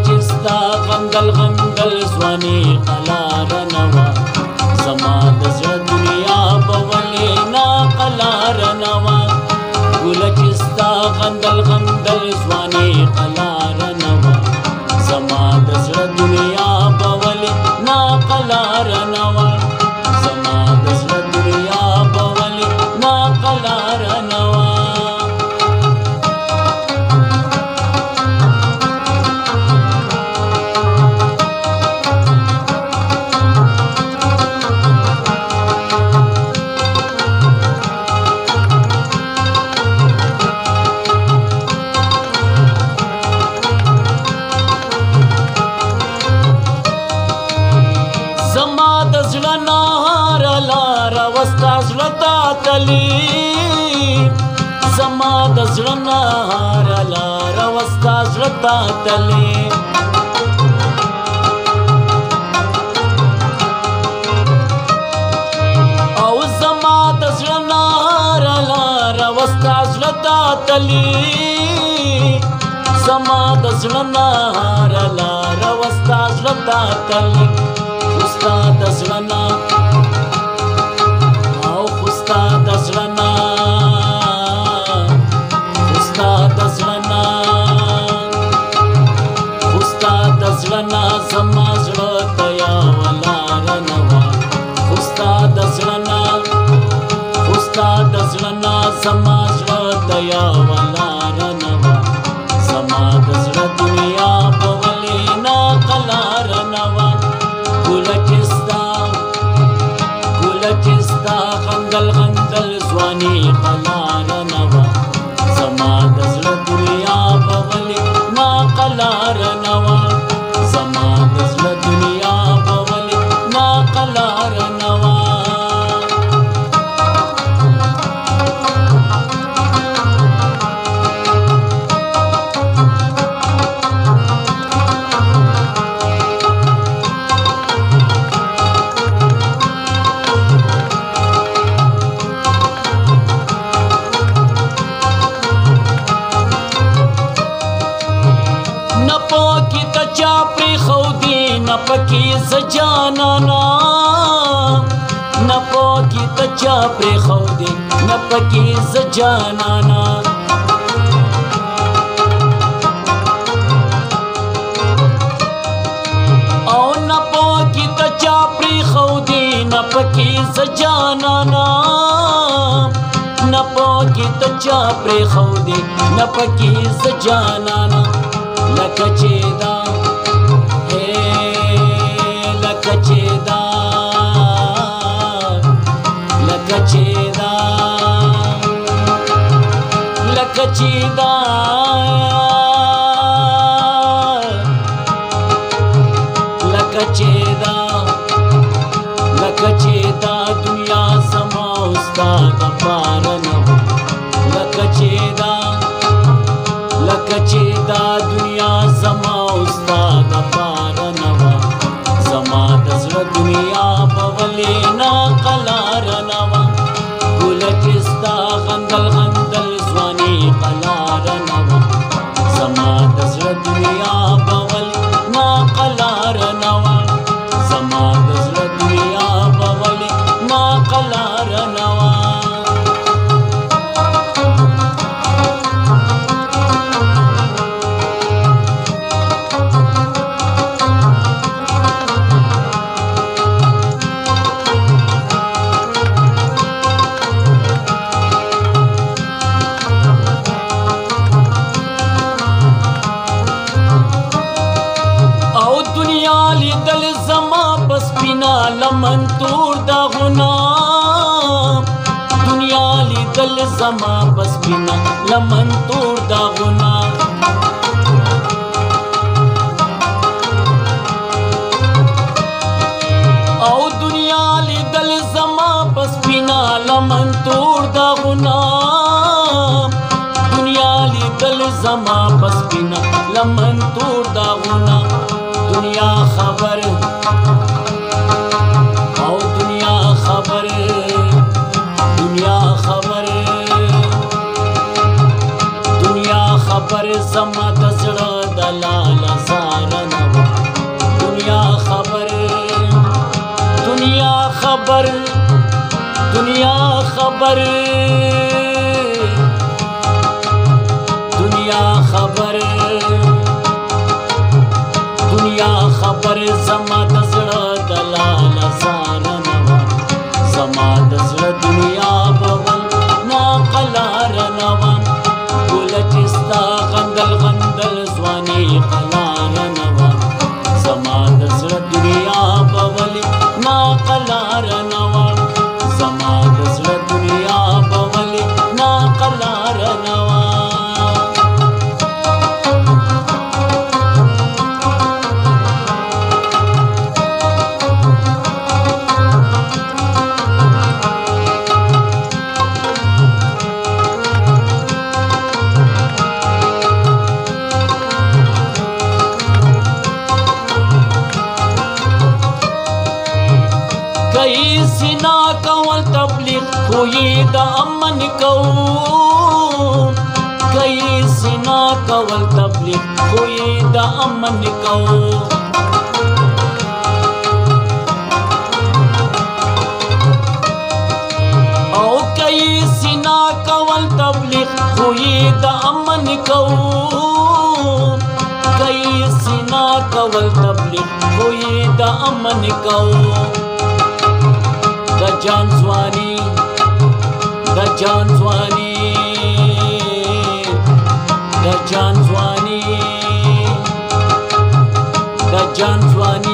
چستا غندل غندل ځواني قلار نوا زما د زړه دنیا به ولې نا قلار نوا ګل چستا غندل غندل ځواني قلار نوا زما د زړه دنیا به ولې نا قلار نوا زما د زړه دنیا به ولې نا قلار نوا زما د زړه نهار لار وستا زړه تا تلې او زما د زړه نهار لار وستا زړه تا تلې زما د زړه نهار لار وستا زړه تا تلې وستا د زړه زما زړه ته یوه لار نوا ستا د زړه نه زما زړه ته یوه لار نوا زما د زړه دنیا به ولې نا قلار نوا ګله چې ستا غندل غندل ځواني قلار نوا زما د زړه دنیا به ولې نا قلار نوا پکی ز جانانا نه پاکی ته چا پرېښودې نه پکې ز جانانا او نه پاکی ته چا پرېښودې نه پکې ز جانانا نه پاکی ته چا پرېښودې نه پکې ز جانانا لکه چې دا چیدا لکه چیدا دنیا زما ستا د پاره نه لکه چیدا دنیا زما ستا د پاره نه زما د زړه دنیا به ولې نا قلار نه ګله چې ستا غندل غندل قلار نوا زما د زړه دنیا به ولې نا قلار نوا زما د زړه دنیا به ولې نا قلار نوا لمن تور داغونا دنیا لیدل زما بس بینا لمن تور داغونا او دنیا لیدل زما بس بینا لمن تور داغونا دنیا لیدل زما بس بینا لمن تور داغونا دنیا خبر دنیا خبر زما د زړه د لاله زار دنیا خبر دنیا خبر دنیا خبر زما د زړه د لاله زاره نه وه زما د زړه دنیا به ول ناقلاره نه وه ګله چې ستا غندل غندل ځواني قلاره نه وه زما د زړه دنیا به ولې ناقلاره نه وه زما د زړه دنیا به ولې ناقلاره نه وه کئی سنا کول تبلیغ خوی دا امن کو کئی سنا کول تبلیغ خوی دا امن کو او کئی سنا کول تبلیغ خوی دا امن کو کئی سنا کول تبلیغ خوی دا امن کو دا جان ځواني دا جان ځواني دا جان ځواني دا جان ځواني